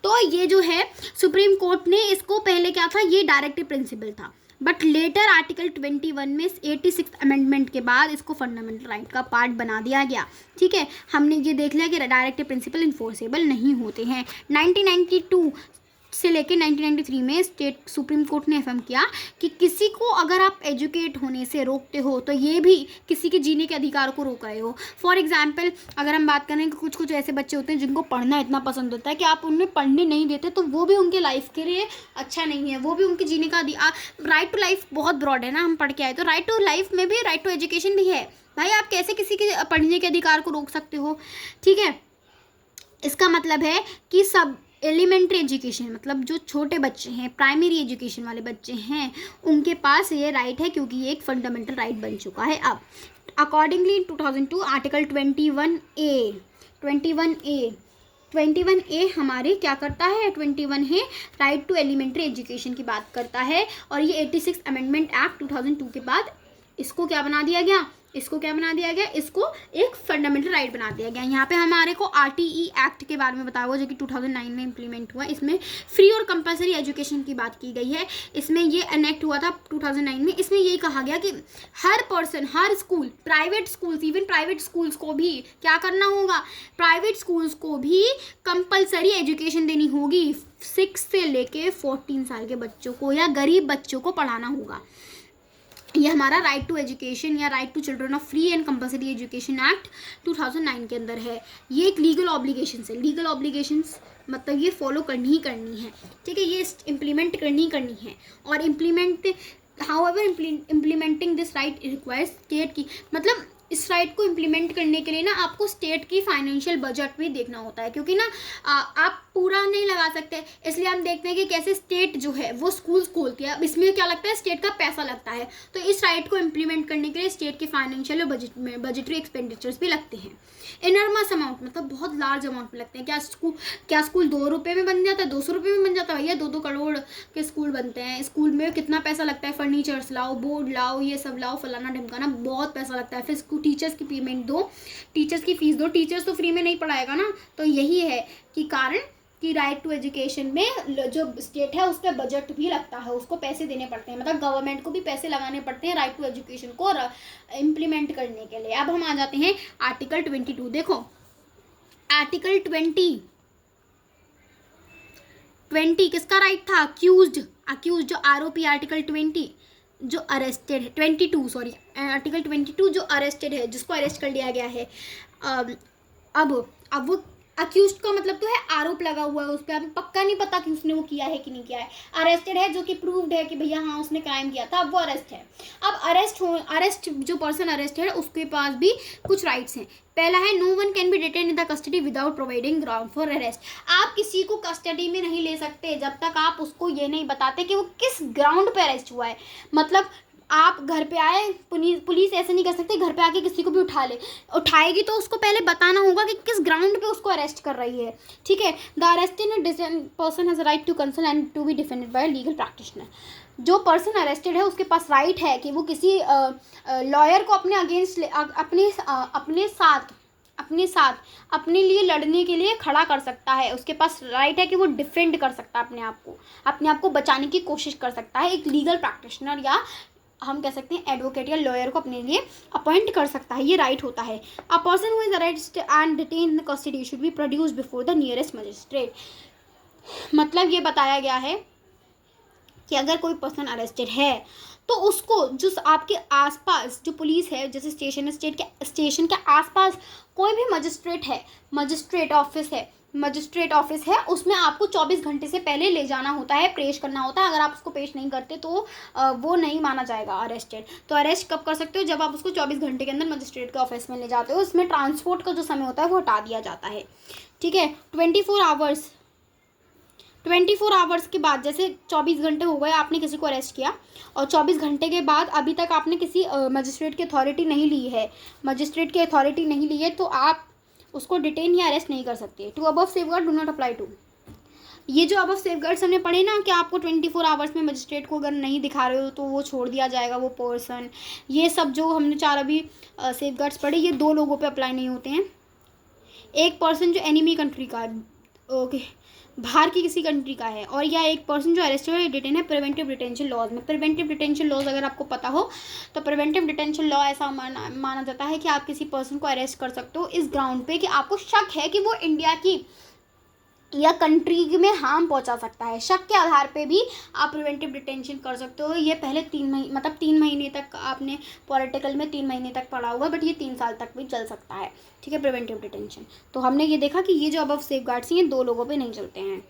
तो ये जो है सुप्रीम कोर्ट ने इसको पहले क्या था, ये डायरेक्टिव प्रिंसिपल था, बट लेटर आर्टिकल 21 में 86th अमेंडमेंट के बाद इसको फंडामेंटल राइट का पार्ट बना दिया गया। ठीक है, हमने ये देख लिया कि डायरेक्टिव प्रिंसिपल इन्फोर्सेबल नहीं होते हैं। 1992 से लेकर 1993 में स्टेट सुप्रीम कोर्ट ने अफर्म किया कि किसी को अगर आप एजुकेट होने से रोकते हो तो ये भी किसी के जीने के अधिकार को रोक रहे हो। फॉर एग्जाम्पल अगर हम बात करें कि कुछ ऐसे बच्चे होते हैं जिनको पढ़ना इतना पसंद होता है कि आप उन्हें पढ़ने नहीं देते, तो वो भी उनके लाइफ के लिए अच्छा नहीं है, वो भी उनके जीने का राइट टू लाइफ बहुत ब्रॉड है ना, हम पढ़ के आए, तो राइट टू लाइफ में भी राइट टू एजुकेशन भी है। भाई आप कैसे किसी के पढ़ने के अधिकार को रोक सकते हो? ठीक है, इसका मतलब है कि सब एलिमेंट्री एजुकेशन मतलब जो छोटे बच्चे हैं, प्राइमरी एजुकेशन वाले बच्चे हैं, उनके पास ये राइट है, क्योंकि ये एक फंडामेंटल राइट बन चुका है। अब अकॉर्डिंगली 2002 आर्टिकल 21A हमारे क्या करता है, 21 है राइट टू एलिमेंट्री एजुकेशन की बात करता है। और ये 86 अमेंडमेंट एक्ट 2002 के बाद इसको क्या बना दिया गया, इसको एक फंडामेंटल राइट बना दिया गया। यहाँ पे हमारे को RTE एक्ट के बारे में बताया हुआ, जो कि 2009 में इम्प्लीमेंट हुआ। इसमें फ्री और कंपलसरी एजुकेशन की बात की गई है। इसमें ये एनेक्ट हुआ था 2009 में। इसमें यही कहा गया कि हर पर्सन, हर school, private schools, even private schools को भी क्या करना होगा, प्राइवेट स्कूल्स को भी कंपलसरी एजुकेशन देनी होगी। 6 से लेके 14 साल के बच्चों को या गरीब बच्चों को पढ़ाना होगा। ये हमारा राइट टू एजुकेशन या right to children of free and compulsory education act 2009 के अंदर है। ये एक लीगल ऑब्लिगेशन है। लीगल ऑब्लिगेशंस मतलब ये फॉलो करनी ही करनी है, ठीक है, ये इम्प्लीमेंट करनी है। और implementing this right requires state की, मतलब इस राइट को इम्प्लीमेंट करने के लिए ना आपको स्टेट की फाइनेंशियल बजट भी देखना होता है, क्योंकि ना आप पूरा नहीं लगा सकते। इसलिए हम देखते हैं कि कैसे स्टेट जो है वो स्कूल्स खोलती है। अब इसमें क्या लगता है, स्टेट का पैसा लगता है। तो इस राइट को इम्प्लीमेंट करने के लिए स्टेट के फाइनेंशियल और बजटरी एक्सपेंडिचर्स भी लगते हैं। इनर्मस अमाउंट मतलब बहुत लार्ज अमाउंट में लगते हैं। क्या स्कूल 2 रुपये में बन जाता है, 200 रुपये में बन जाता है? भैया 2-2 करोड़ के स्कूल बनते हैं। स्कूल में कितना पैसा लगता है, फर्नीचर्स लाओ, बोर्ड लाओ, ये सब लाओ, फलाना ढमकाना, बहुत पैसा लगता है। फिर टीचर्स की पेमेंट दो, टीचर्स की फीस दो। टीचर्स तो फ्री में नहीं पढ़ाएगा ना। तो यही है कि कारण कि राइट टू एजुकेशन में जो स्टेट है उस पर बजट भी लगता है, उसको पैसे देने पड़ते हैं, मतलब गवर्नमेंट को भी पैसे लगाने पड़ते हैं राइट टू एजुकेशन को इम्प्लीमेंट करने के लिए। अब हम आ जाते हैं आर्टिकल 22। देखो आर्टिकल 20 किसका राइट था, अक्यूज्ड जो आरोपी, आर्टिकल 20 जो अरेस्टेड है, 22 सॉरी, आर्टिकल 22 जो अरेस्टेड है, जिसको अरेस्ट कर लिया गया है। अब वो अक्यूज्ड का मतलब तो है आरोप लगा हुआ है उस पर, अभी पक्का नहीं पता कि उसने वो किया है कि नहीं किया है। अरेस्टेड है जो कि प्रूव्ड है कि भैया हाँ उसने क्राइम किया था, अब वो अरेस्ट है। अब अरेस्ट जो पर्सन अरेस्टेड है उसके पास भी कुछ राइट्स हैं। पहला है, no one can be detain in the custody without providing ground for arrest. आप किसी को कस्टडी में नहीं ले सकते जब तक आप उसको ये नहीं बताते कि वो किस ग्राउंड पे अरेस्ट हुआ है। मतलब आप घर पे आए, पुलिस ऐसे नहीं कर सकते घर पे आके किसी को भी उठाएगी तो उसको पहले बताना होगा कि किस ग्राउंड पे उसको अरेस्ट कर रही है, ठीक है। The arrested person has right to consult and to be defended by legal practitioner. जो पर्सन अरेस्टेड है उसके पास राइट है कि वो किसी लॉयर को अपने अगेंस्ट अपने साथ अपने लिए लड़ने के लिए खड़ा कर सकता है। उसके पास राइट है कि वो डिफेंड कर सकता है अपने आप को बचाने की कोशिश कर सकता है। एक लीगल प्रैक्टिशनर या हम कह सकते हैं एडवोकेट या लॉयर को अपने लिए अपॉइंट कर सकता है, ये राइट होता है। A person who is arrested and detained in the custody should be produced before the nearest magistrate. मतलब ये बताया गया है कि अगर कोई पर्सन अरेस्टेड है तो उसको जो आपके आसपास जो पुलिस है, जैसे स्टेशन है, स्टेशन के आसपास कोई भी मजिस्ट्रेट ऑफिस है, उसमें आपको 24 घंटे से पहले ले जाना होता है, पेश करना होता है। अगर आप उसको पेश नहीं करते तो वो नहीं माना जाएगा अरेस्टेड। तो अरेस्ट कब कर सकते हो, जब आप उसको 24 घंटे के अंदर मजिस्ट्रेट के ऑफिस में ले जाते हो। इसमें ट्रांसपोर्ट का जो समय होता है वो हटा दिया जाता है, ठीक है। 24 आवर्स के बाद, जैसे 24 घंटे हो गए आपने किसी को अरेस्ट किया और 24 घंटे के बाद अभी तक आपने किसी मजिस्ट्रेट की अथॉरिटी नहीं ली है तो आप उसको डिटेन या अरेस्ट नहीं कर सकते। Two above safeguard do not apply to. ये जो अबव सेफगार्ड्स हमने पढ़े ना कि आपको 24 आवर्स में मजिस्ट्रेट को अगर नहीं दिखा रहे हो तो वो छोड़ दिया जाएगा वो पर्सन, ये सब जो हमने 4 अभी सेफगार्ड्स पढ़े, ये 2 लोगों पे अप्लाई नहीं होते हैं। एक पर्सन जो एनिमी कंट्री का है, ओके, बाहर की किसी कंट्री का है, और या एक पर्सन जो अरेस्टेड या डिटेन है प्रिवेंटिव डिटेंशन लॉज में। प्रिवेंटिव डिटेंशन लॉज अगर आपको पता हो तो प्रिवेंटिव डिटेंशन लॉ ऐसा माना जाता है कि आप किसी पर्सन को अरेस्ट कर सकते हो इस ग्राउंड पे कि आपको शक है कि वो इंडिया की या कंट्री में हार्म पहुंचा सकता है। शक के आधार पे भी आप प्रिवेंटिव डिटेंशन कर सकते हो। ये पहले 3 महीने तक आपने पॉलिटिकल में 3 महीने तक पढ़ा होगा, बट ये 3 साल तक भी चल सकता है, ठीक है, प्रिवेंटिव डिटेंशन। तो हमने ये देखा कि ये जो अबव सेफगार्ड्स हैं ये 2 लोगों पे नहीं चलते हैं।